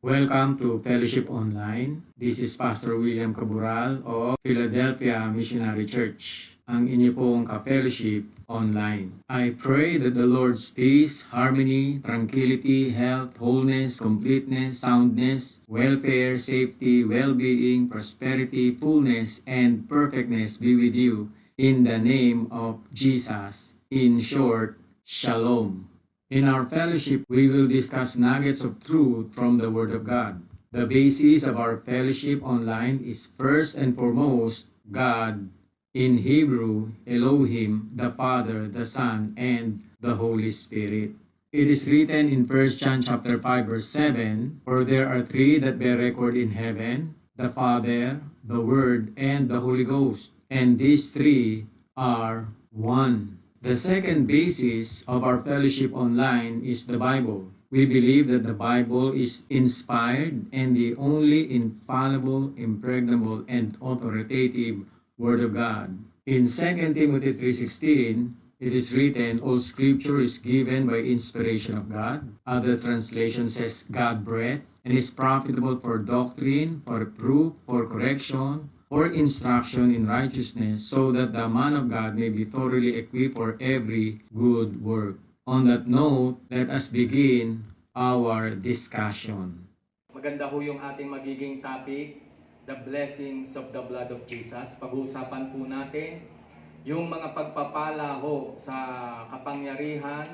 Welcome to Fellowship Online. This is Pastor William Cabural of Philadelphia Missionary Church, ang inyo pong ka-fellowship online. I pray that the Lord's peace, harmony, tranquility, health, wholeness, completeness, soundness, welfare, safety, well-being, prosperity, fullness, and perfectness be with you in the name of Jesus. In short, Shalom. In our fellowship, we will discuss nuggets of truth from the Word of God. The basis of our fellowship online is first and foremost God, in Hebrew, Elohim, the Father, the Son, and the Holy Spirit. It is written in 1 John chapter 5 verse 7, "For there are three that bear record in heaven, the Father, the Word, and the Holy Ghost, and these three are one." The second basis of our fellowship online is the Bible. We believe that the Bible is inspired and the only infallible, impregnable, and authoritative Word of God. In 2 Timothy 3:16, it is written, "All Scripture is given by inspiration of God." Other translation says, "God breathed, and is profitable for doctrine, for reproof, for correction, for instruction in righteousness, so that the man of God may be thoroughly equipped for every good work." On that note, let us begin our discussion. Maganda ho yung ating magiging topic, the blessings of the blood of Jesus. Pag-uusapan po natin yung mga pagpapala ho sa kapangyarihan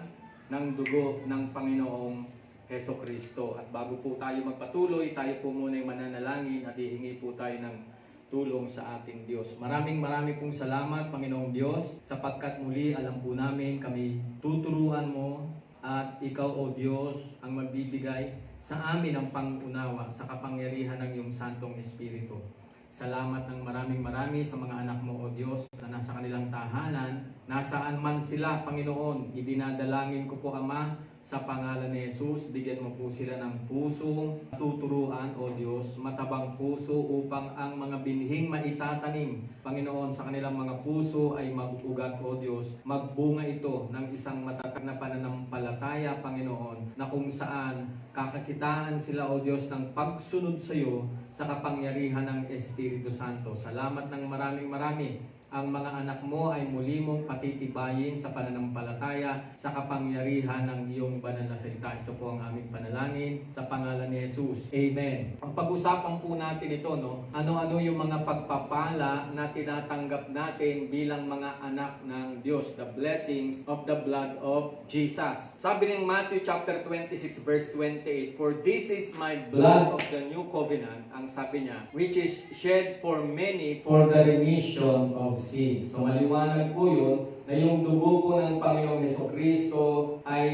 ng dugo ng Panginoong Hesukristo. At bago po tayo magpatuloy, tayo po muna yung mananalangin at hihingi po tayo ng tulong sa ating Diyos. Maraming pong salamat, Panginoong Diyos, sapagkat muli alam po namin kami tuturuan mo at ikaw, O Diyos, ang magbibigay sa amin ang pangunawa sa kapangyarihan ng iyong Santong Espiritu. Salamat ng marami sa mga anak mo, O Diyos, na nasa kanilang tahanan, nasaan man sila, Panginoon. Idinadalangin ko po, Ama, sa pangalan ni Jesus, bigyan mo po sila ng pusong tuturuan, O Diyos, matabang puso upang ang mga binhing maitatanim, Panginoon, sa kanilang mga puso ay mag-ugat, O Diyos. Magbunga ito ng isang matatag na pananampalataya, Panginoon, na kung saan kakakitaan sila, O Diyos, ng pagsunod sa iyo sa kapangyarihan ng Espiritu Santo. Salamat ng marami. Ang mga anak mo ay muli mong patitibayin sa pananampalataya sa kapangyarihan ng iyong banal na salita. Ito po ang aming panalangin sa pangalan ni Jesus. Amen. Ang pag-usapan po natin ito, ano-ano yung mga pagpapala na tinatanggap natin bilang mga anak ng Diyos. The blessings of the blood of Jesus. Sabi ng Matthew chapter 26 verse 28, "For this is my blood of the new covenant," ang sabi niya, "which is shed for many for the remission of sin." So maliwanag po yun na yung dugo po ng Panginoong Hesukristo ay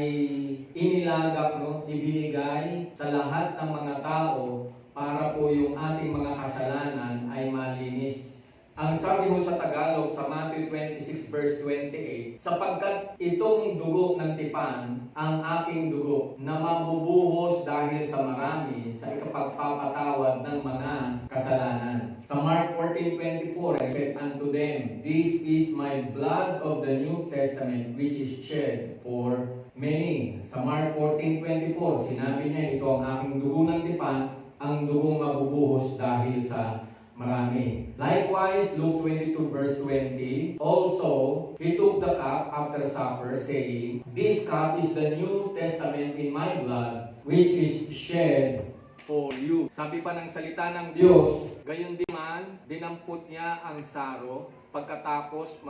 inilagak, ibinigay sa lahat ng mga tao para po yung ating mga kasalanan ay malinis. Ang sabi mo sa Tagalog sa Matthew 26 verse 28, "Sapagkat itong dugo ng tipan, ang aking dugo, na mabubuhos dahil sa marami sa ikapagpapatawad ng mga kasalanan." Sa Mark 14:24, "I said unto them, This is my blood of the New Testament, which is shed for many." Sa Mark 14:24, sinabi niya, "Ito ang aking dugo ng tipan, ang dugong mabubuhos dahil sa marami." Likewise, Luke 22 verse 20, "Also, he took the cup after supper, saying, This cup is the New Testament in my blood, which is shed for you." Sabi pa ng salita ng Diyos, "Gayon din man, dinampot niya ang saro pagkatapos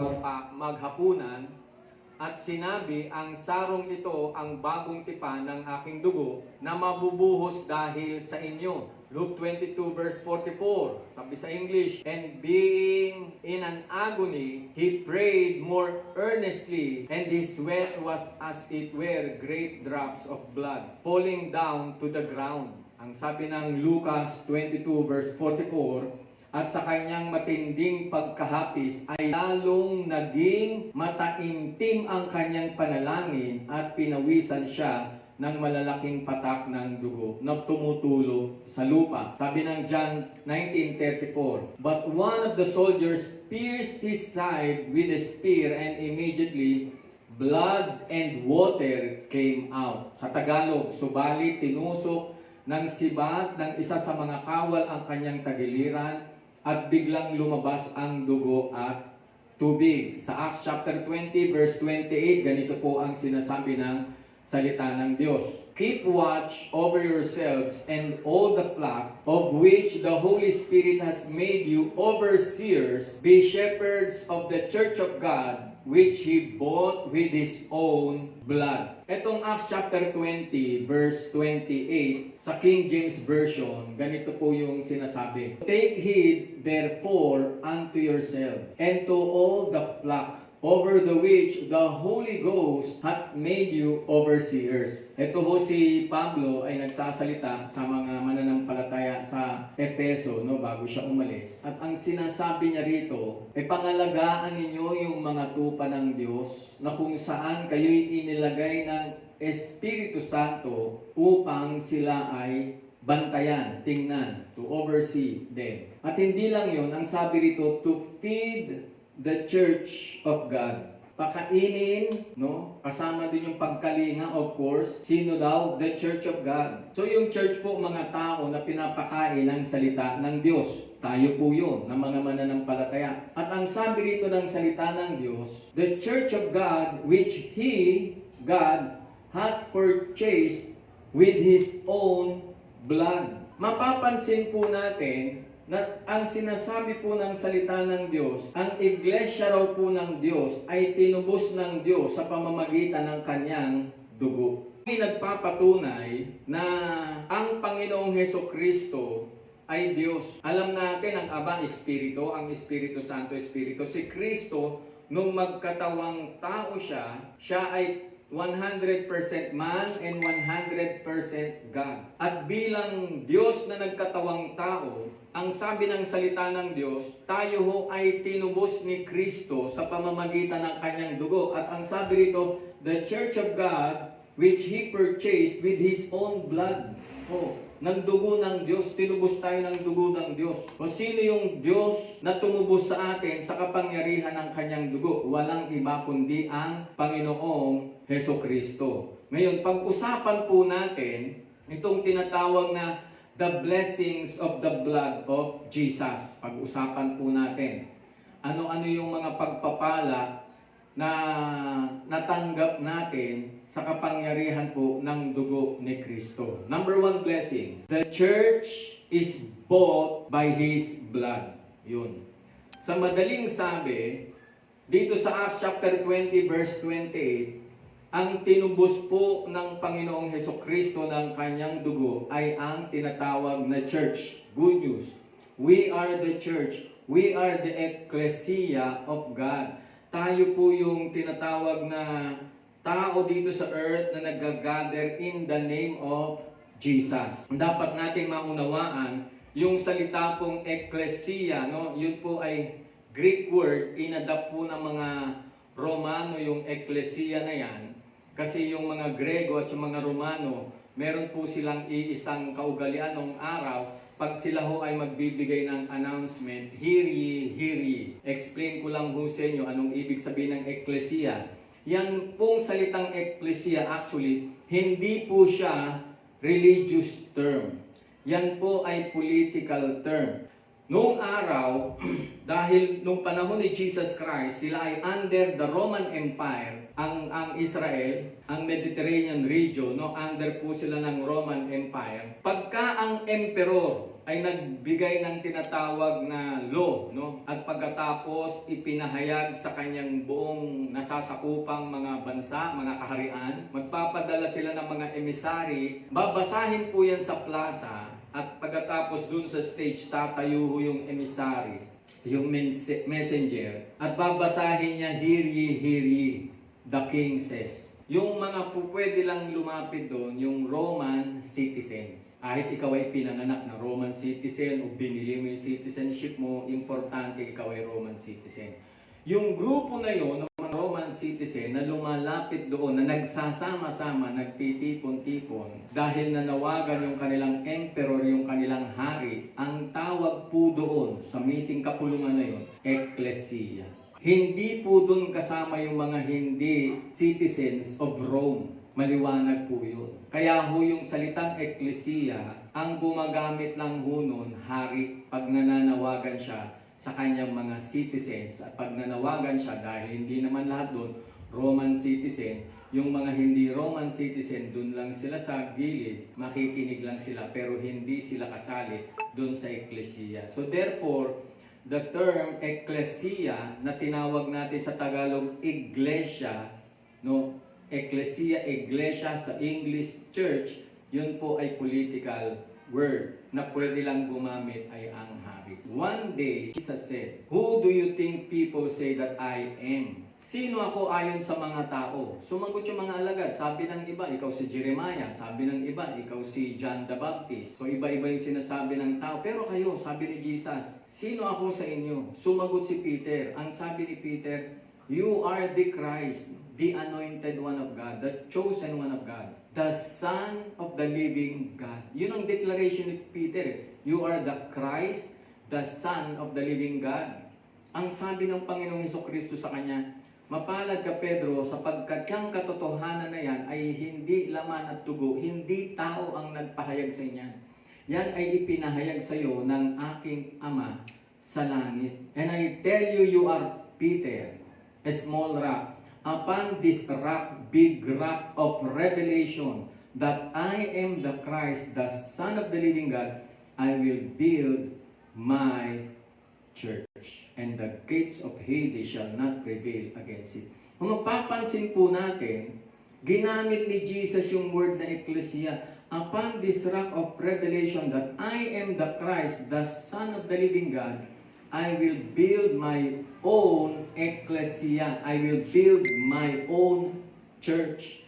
maghapunan, at sinabi, ang sarong ito ang bagong tipan ng aking dugo na mabubuhos dahil sa inyo." Luke 22 verse 44, sabi sa English, "And being in an agony, he prayed more earnestly, and his sweat was as it were great drops of blood falling down to the ground." Ang sabi ng Lucas 22 verse 44, "At sa kanyang matinding pagkahapis ay lalong naging mataimtim ang kanyang panalangin at pinawisan siya ng malalaking patak ng dugo na tumutulo sa lupa." Sabi ng John 19:34, "But one of the soldiers pierced his side with a spear, and immediately blood and water came out." Sa Tagalog, "Subalit tinusok ng sibat ng isa sa mga kawal ang kanyang tagiliran at biglang lumabas ang dugo at tubig. Sa Acts chapter 20 verse 28, ganito po ang sinasabi ng salita ng Diyos. Keep watch over yourselves and all the flock of which the Holy Spirit has made you overseers. Be shepherds of the church of God, which He bought with His own blood. Etong Acts chapter 20, verse 28, sa King James Version, ganito po yung sinasabi. Take heed, therefore, unto yourselves, and to all the flock, over the which the Holy Ghost hath made you overseers. Ito ho si Pablo ay nagsasalita sa mga mananampalataya sa Efeso, no, bago siya umalis. At ang sinasabi niya rito, ay pangalagaan ninyo yung mga tupa ng Diyos na kung saan kayo'y inilagay ng Espiritu Santo upang sila ay bantayan, tingnan, to oversee them. At hindi lang yun, ang sabi rito, to feed the church of God. Pakainin, no? Kasama din yung pagkalinga, of course. Sino daw? The church of God. So yung church po, mga tao na pinapakain ng salita ng Diyos. Tayo po yun, na mga mananampalataya. At ang sabi rito ng salita ng Diyos, the church of God, which He, God, hath purchased with His own blood. Mapapansin po natin na ang sinasabi po ng salita ng Diyos, ang iglesia raw po ng Diyos ay tinubos ng Diyos sa pamamagitan ng kanyang dugo. May nagpapatunay na ang Panginoong Hesukristo ay Diyos. Alam natin ang Aba, Espiritu, ang Espiritu Santo, Espiritu. Si Kristo, nung magkatawang tao siya, siya ay 100% man and 100% God. At bilang Diyos na nagkatawang tao, ang sabi ng salita ng Diyos, tayo ho ay tinubos ni Kristo sa pamamagitan ng kanyang dugo. At ang sabi rito, the church of God, which He purchased with His own blood. Ng dugo ng Diyos, tinubos tayo ng dugo ng Diyos. O sino yung Diyos na tumubos sa atin sa kapangyarihan ng kanyang dugo? Walang iba kundi ang Panginoong Hesukristo. Ngayon, pag-usapan po natin itong tinatawag na the blessings of the blood of Jesus. Pag-usapan po natin. Ano-ano yung mga pagpapala na natanggap natin sa kapangyarihan po ng dugo ni Kristo. Number one blessing, the church is bought by His blood. Yun. Sa madaling sabi, dito sa Acts chapter 20 verse 28, ang tinubos po ng Panginoong Hesukristo ng kanyang dugo ay ang tinatawag na church. Good news. We are the church. We are the ecclesia of God. Tayo po yung tinatawag na tao dito sa earth na nag-gather in the name of Jesus. Dapat nating maunawaan yung salita pong ecclesia, no? Yun po ay Greek word, inadapt po ng mga Romano yung ecclesia na yan. Kasi yung mga Grego at yung mga Romano, meron po silang iisang kaugalian ng araw. Pag sila ho ay magbibigay ng announcement, hear ye, hear ye. Explain ko lang ho sa inyo anong ibig sabihin ng ecclesia. Yan pong salitang ecclesia actually, hindi po siya religious term. Yan po ay political term. Noong araw, dahil nung panahon ni Jesus Christ, sila ay under the Roman Empire, ang Israel, ang Mediterranean region, no, under po sila ng Roman Empire. Pagka ang emperor ay nagbigay ng tinatawag na law, no, at pagkatapos ipinahayag sa kanyang buong nasasakupang mga bansa, mga kaharian, magpapadala sila ng mga emisary, babasahin po yan sa plaza. At pagkatapos dun sa stage, tatayo yung emissary, yung messenger, at babasahin niya, hear ye, the king says. Yung mga pwede lang lumapit doon, yung Roman citizens. Kahit ikaw ay pinanganak na Roman citizen o binili mo yung citizenship mo, importante ikaw ay Roman citizen. Yung grupo na yun, ng mga Roman citizen na lumalapit doon, na nagsasama-sama, nagtitipon-tipon, dahil nanawagan yung kanilang emperor, yung kanilang hari, ang tawag po doon sa meeting kapulungan na yun, ecclesia. Hindi po doon kasama kasama yung mga hindi citizens of Rome. Maliwanag po yun. Kaya ho yung salitang eklesiya, ang gumagamit lang ho nun, hari, pag nananawagan siya sa kanyang mga citizens. At pag nanawagan siya, dahil hindi naman lahat doon Roman citizen, yung mga hindi Roman citizen, doon lang sila sa gilid, makikinig lang sila, pero hindi sila kasali doon sa eklesiya. So therefore, the term ecclesia na tinawag natin sa Tagalog iglesia, no? Ecclesia, iglesia sa English church, yun po ay political word na pwede lang gumamit ay ang hari. One day, Jesus said, "Who do you think people say that I am?" Sino ako ayon sa mga tao? Sumagot yung mga alagad. Sabi ng iba, ikaw si Jeremiah. Sabi ng iba, ikaw si John the Baptist. So iba-iba yung sinasabi ng tao. Pero kayo, sabi ni Jesus, sino ako sa inyo? Sumagot si Peter. Ang sabi ni Peter, "You are the Christ, the anointed one of God, the chosen one of God, the Son of the living God." Yun ang declaration ni Peter. You are the Christ, the Son of the living God. Ang sabi ng Panginoong Hesukristo sa kanya, "Mapalad ka, Pedro, sapagkat yung katotohanan na yan ay hindi laman at tugo, hindi tao ang nagpahayag sa inyan. Yan ay ipinahayag sa iyo ng aking Ama sa langit. And I tell you, you are Peter, a small rock. Upon this rock, big rock of revelation, that I am the Christ, the Son of the living God, I will build my church, and the gates of Hades shall not prevail against it." Kung mapapansin po natin, ginamit ni Jesus yung word na ecclesia. Upon this rock of revelation that I am the Christ, the Son of the living God, I will build my own ecclesia. I will build my own church.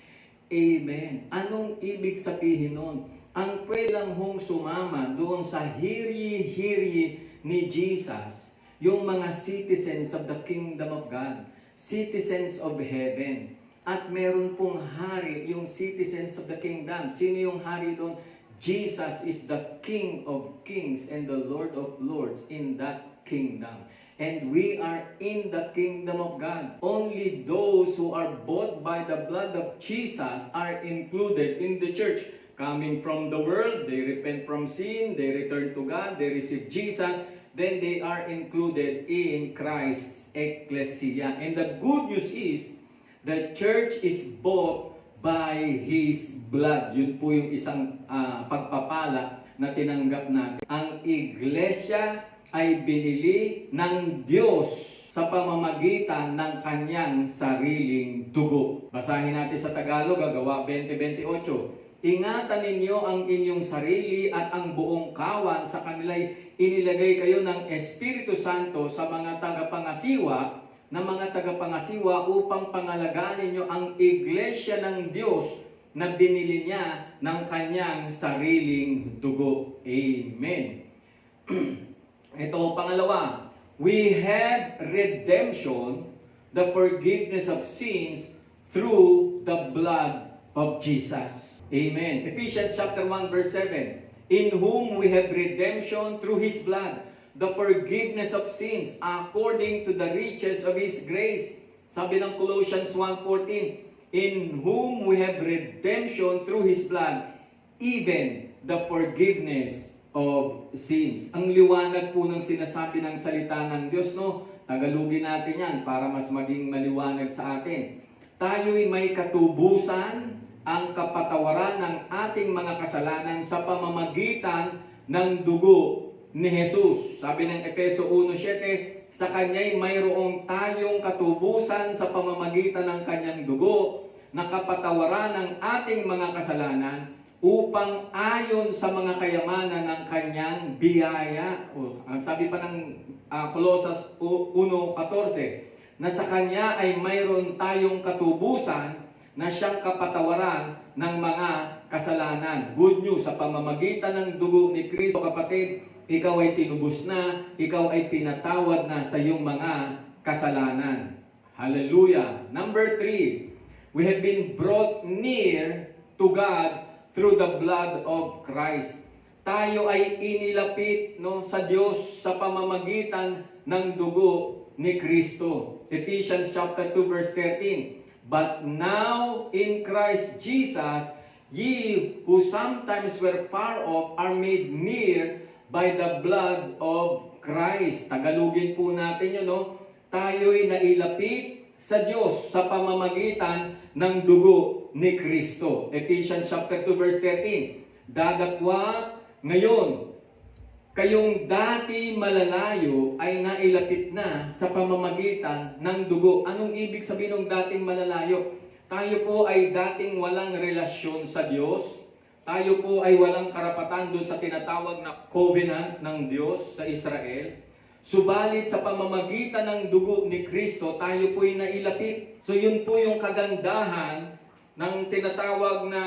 Amen. Anong ibig sabihin nun? Ang pwede lang hong sumama doon sa hiri-hiri ni Jesus, yung mga citizens of the kingdom of God, citizens of heaven. At meron pong hari, yung citizens of the kingdom. Sino yung hari doon? Jesus is the King of kings and the Lord of lords in that kingdom. And we are in the kingdom of God. Only those who are bought by the blood of Jesus are included in the church. Coming from the world, they repent from sin, they return to God, they receive Jesus, then they are included in Christ's ecclesia. And the good news is, the church is bought by His blood. Yun po yung isang pagpapala na tinanggap natin. Ang iglesia ay binili ng Diyos sa pamamagitan ng kanyang sariling dugo. Basahin natin sa Tagalog, Gawa 20:28. "Ingatan ninyo ang inyong sarili at ang buong kawan, sa kanila'y inilagay kayo ng Espiritu Santo sa mga tagapangasiwa upang pangalagaan ninyo ang iglesia ng Diyos na binili niya ng kanyang sariling dugo." Amen. Ito, pangalawa, we have redemption, the forgiveness of sins through the blood of Jesus. Amen. Ephesians chapter 1 verse 7. "In whom we have redemption through His blood, the forgiveness of sins according to the riches of His grace." Sabi ng Colossians 1:14, "In whom we have redemption through His blood, even the forgiveness of sins." Ang liwanag po ng sinasabi ng salita ng Diyos, no? Tagalugin natin yan para mas maging maliwanag sa atin. Tayo'y may katubusan, ang kapatawaran ng ating mga kasalanan sa pamamagitan ng dugo ni Jesus. Sabi ng Efeso 1:7, sa Kanya'y mayroong tayong katubusan sa pamamagitan ng Kanyang dugo, na kapatawaran ng ating mga kasalanan upang ayon sa mga kayamanan ng Kanyang biyaya. Ang sabi pa ng Colossus 1:14, na sa Kanya ay mayroon tayong katubusan na siyang kapatawaran ng mga kasalanan. Good news, sa pamamagitan ng dugo ni Kristo, kapatid, ikaw ay tinubos na, ikaw ay pinatawad na sa iyong mga kasalanan. Hallelujah. Number 3, we have been brought near to God through the blood of Christ. Tayo ay inilapit, no, sa Diyos sa pamamagitan ng dugo ni Kristo. Ephesians chapter 2 verse 13. But now in Christ Jesus, ye who sometimes were far off are made near by the blood of Christ. Tagalugin po natin yun, no? Tayo'y nailapit sa Diyos sa pamamagitan ng dugo ni Kristo. Ephesians chapter 2 verse 13. Dadakwat ngayon, kayong dati malalayo ay nailapit na sa pamamagitan ng dugo. Anong ibig sabihin ng dating malalayo? Tayo po ay dating walang relasyon sa Diyos. Tayo po ay walang karapatan doon sa tinatawag na covenant ng Diyos sa Israel. Subalit sa pamamagitan ng dugo ni Kristo, tayo po ay nailapit. So yun po yung kagandahan ng tinatawag na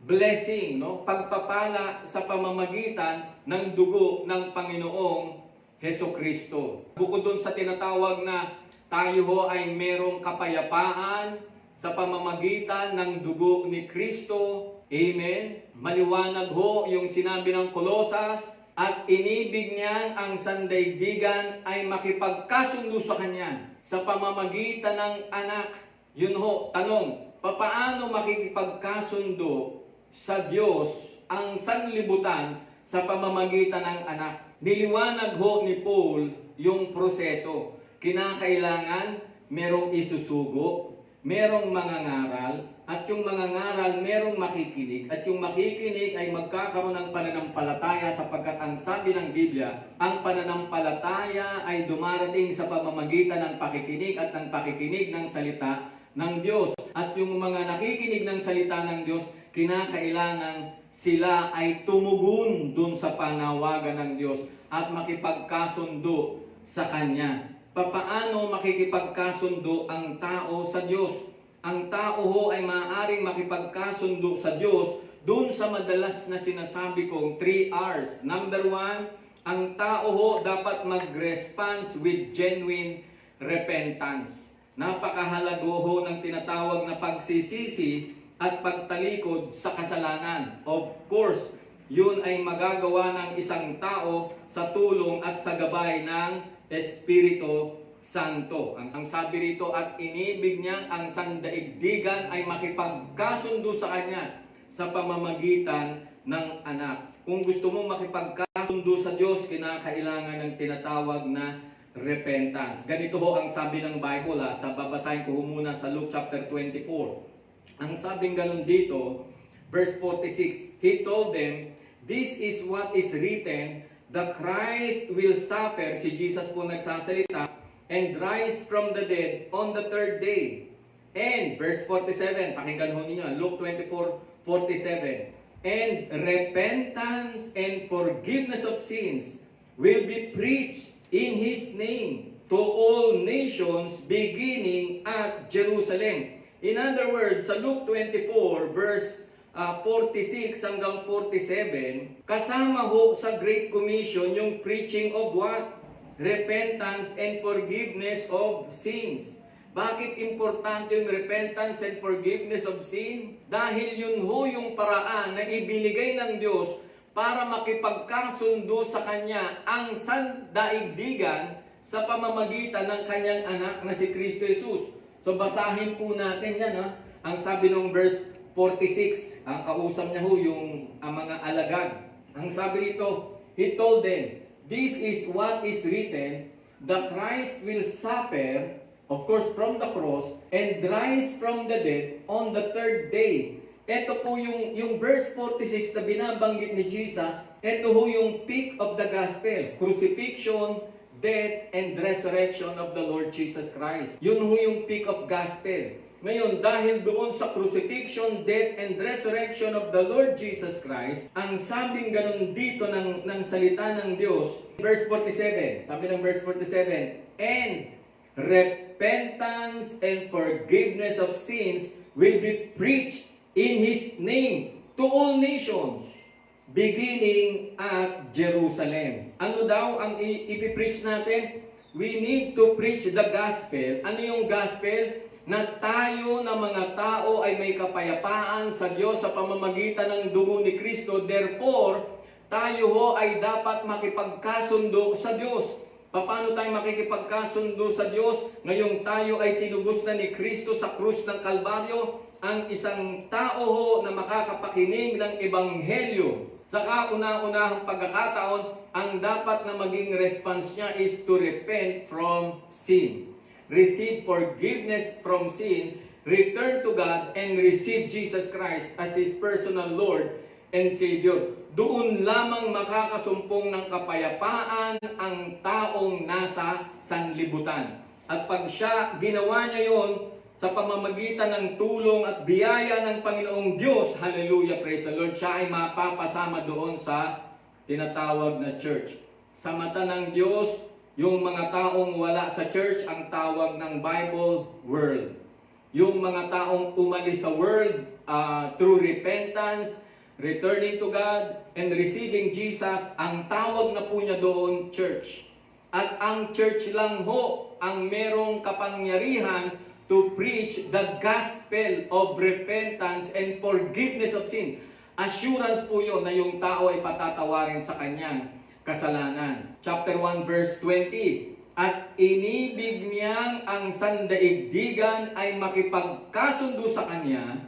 blessing, no? Pagpapala sa pamamagitan ng dugo ng Panginoong Hesukristo. Bukod doon sa tinatawag na tayo ho ay merong kapayapaan sa pamamagitan ng dugo ni Kristo. Amen? Maliwanag ho yung sinabi ng Kolosas, at inibig niyang ang sandaigdigan ay makipagkasundo sa Kanya sa pamamagitan ng anak. Yun ho, tanong, papaano makikipagkasundo sa Diyos ang sanlibutan sa pamamagitan ng anak? Niliwanag ho ni Paul yung proseso. Kinakailangan merong isusugo, merong mangangaral, at yung mangangaral merong makikinig, at yung makikinig ay magkakaroon ng pananampalataya sapagkat ang sabi ng Biblia, ang pananampalataya ay dumarating sa pamamagitan ng pakikinig at ng pakikinig ng salita ng Diyos. At yung mga nakikinig ng salita ng Diyos, kinakailangan sila ay tumugon dun sa panawagan ng Diyos at makipagkasundo sa Kanya. Papaano makikipagkasundo ang tao sa Diyos? Ang tao ho ay maaaring makipagkasundo sa Diyos dun sa madalas na sinasabi kong 3 R's. Number 1, ang tao ho dapat mag-response with genuine repentance. Napakahalago ho ng tinatawag na pagsisisi at pagtalikod sa kasalanan. Of course, yun ay magagawa ng isang tao sa tulong at sa gabay ng Espiritu Santo. Ang sabi rito, at inibig niya ang sandaigdigan ay makipagkasundo sa Kanya sa pamamagitan ng anak. Kung gusto mong makipagkasundo sa Diyos, kinakailangan ng tinatawag na repentance. Ganito ho ang sabi ng Bible. Sa babasahin ko muna sa Luke chapter 24. Ang sabing ganun dito, verse 46, He told them, this is what is written, the Christ will suffer, si Jesus po nagsasalita, and rise from the dead on the third day. And, verse 47, pakinggan ho ninyo, Luke 24:47, and repentance and forgiveness of sins will be preached in His name to all nations beginning at Jerusalem. In other words, sa Luke 24 verse 46 hanggang 47, kasama ho sa Great Commission yung preaching of what? Repentance and forgiveness of sins. Bakit importante yung repentance and forgiveness of sin? Dahil yun ho yung paraan na ibinigay ng Diyos para makipagkasundo sa Kanya ang sandaigdigan sa pamamagitan ng Kanyang anak na si Kristo Jesus. So basahin po natin yan. Ang sabi ng verse 46, ang kausap niya ho yung mga alagad. Ang sabi rito, He told them, this is what is written, the Christ will suffer, of course from the cross, and rise from the dead on the third day. Ito po yung verse 46 na binabanggit ni Jesus, ito ho yung peak of the gospel, crucifixion, death, and resurrection of the Lord Jesus Christ. Yun ho yung peak of gospel. Ngayon, dahil doon sa crucifixion, death, and resurrection of the Lord Jesus Christ, ang sabing ganun dito ng salita ng Diyos, verse 47, sabi ng verse 47, and repentance and forgiveness of sins will be preached in His name to all nations, beginning at Jerusalem. Ano daw ang ipipreach natin? We need to preach the gospel. Ano yung gospel? Na tayo na mga tao ay may kapayapaan sa Diyos sa pamamagitan ng dugo ni Kristo. Therefore, tayo ho ay dapat makipagkasundo sa Diyos. Paano tayo makikipagkasundo sa Diyos ngayong tayo ay tinubos na ni Kristo sa krus ng Kalbaryo? Ang isang tao ho na makakapakinig ng Ebanghelyo sa kauna-unahang pagkakataon, ang dapat na maging response niya is to repent from sin. Receive forgiveness from sin, return to God, and receive Jesus Christ as His personal Lord and Savior. Doon lamang makakasumpong ng kapayapaan ang taong nasa sanlibutan. At pag siya, ginawa niya yon sa pamamagitan ng tulong at biyaya ng Panginoong Diyos, hallelujah, praise the Lord, siya ay mapapasama doon sa tinatawag na church. Sa mata ng Diyos, yung mga taong wala sa church, ang tawag ng Bible, world. Yung mga taong umalis sa world through repentance, returning to God, and receiving Jesus, ang tawag na po niya doon, church. At ang church lang ho ang merong kapangyarihan to preach the gospel of repentance and forgiveness of sin. Assurance po yun na yung tao ay patatawarin sa kanyang kasalanan. Chapter 1 verse 20. At inibig niyang ang sandaigdigan ay makipagkasundo sa kanya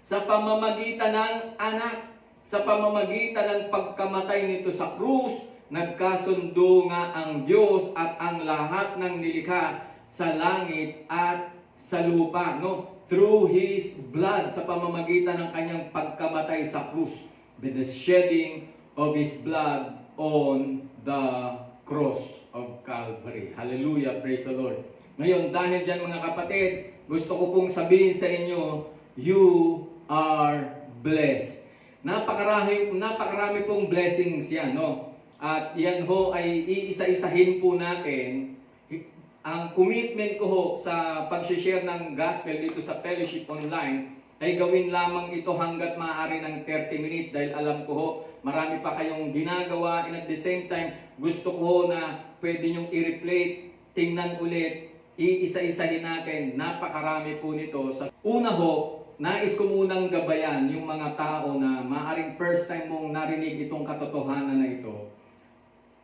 sa pamamagitan ng anak, sa pamamagitan ng pagkamatay nito sa krus, nagkasundo nga ang Diyos at ang lahat ng nilikha sa langit at sa lupa, no? Through His blood, sa pamamagitan ng kanyang pagkamatay sa krus, by the shedding of His blood on the cross of Calvary. Hallelujah, praise the Lord. Ngayon, dahil dyan mga kapatid, gusto ko pong sabihin sa inyo, you are blessed. Napakarami pong blessings yan, no? At yan ho ay iisa-isahin po natin. Ang commitment ko ho sa pag-share ng gospel dito sa Fellowship Online ay gawin lamang ito hanggat maaari ng 30 minutes dahil alam ko ho, marami pa kayong ginagawa, and at the same time, gusto ko ho na pwede nyong i-replay, tingnan ulit, iisa-isahin natin, napakarami po nito. Una ho, nais ko munang gabayan yung mga tao na maaring first time mong narinig itong katotohanan na ito.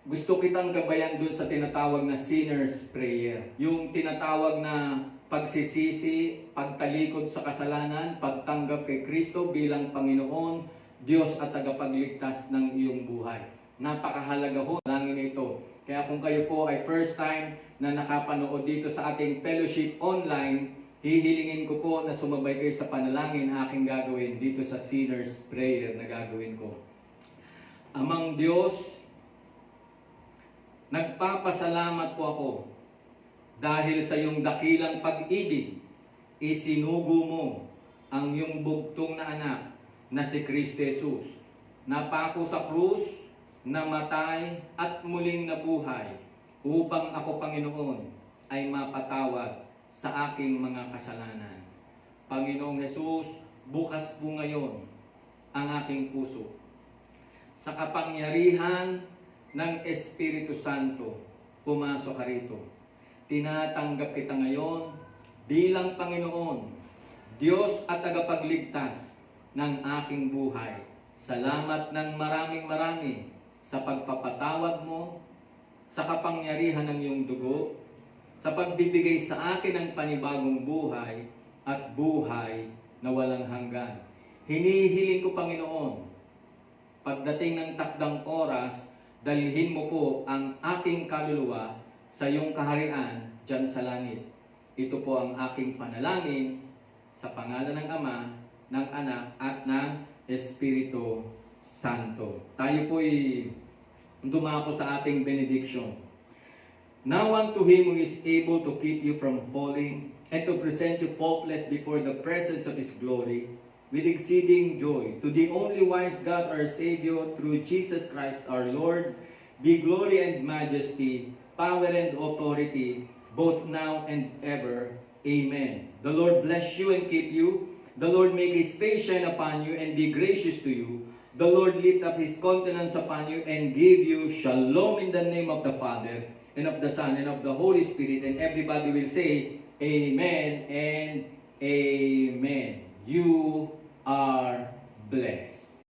Gusto kitang gabayan dun sa tinatawag na sinner's prayer. Yung tinatawag na pagsisisi, pagtalikod sa kasalanan, pagtanggap kay Kristo bilang Panginoon, Diyos at tagapagligtas ng iyong buhay. Napakahalaga ho, langin ito. Kaya kung kayo po ay first time na nakapanood dito sa ating Fellowship Online, hihilingin ko po na sumabay kayo sa panalangin na aking gagawin dito sa sinner's prayer na gagawin ko. Amang Diyos, nagpapasalamat po ako dahil sa iyong dakilang pag-ibig, isinugo mo ang iyong bugtong na anak na si Kristo Jesus. Napako sa krus, namatay at muling nabuhay upang ako, Panginoon, ay mapatawad sa aking mga kasalanan. Panginoong Jesus, bukas po ngayon ang aking puso. Sa kapangyarihan ng Espiritu Santo, pumasok ka rito. Tinatanggap kita ngayon bilang Panginoon, Diyos at tagapagligtas ng aking buhay. Salamat ng maraming-marami sa pagpapatawad mo, sa kapangyarihan ng iyong dugo, sa pagbibigay sa akin ng panibagong buhay at buhay na walang hanggan. Hinihiling ko, Panginoon, pagdating ng takdang oras, dalhin mo po ang aking kaluluwa sa iyong kaharian dyan sa langit. Ito po ang aking panalangin sa pangalan ng Ama, ng Anak, at ng Espiritu Santo. Tayo po'y dumako sa ating benediction. Now unto Him who is able to keep you from falling and to present you faultless before the presence of His glory with exceeding joy, to the only wise God our Savior through Jesus Christ our Lord, be glory and majesty, power and authority, both now and ever. Amen. The Lord bless you and keep you. The Lord make His face shine upon you and be gracious to you. The Lord lift up His countenance upon you and give you shalom in the name of the Father, and of the Son, and of the Holy Spirit. And everybody will say, Amen and Amen. You are blessed.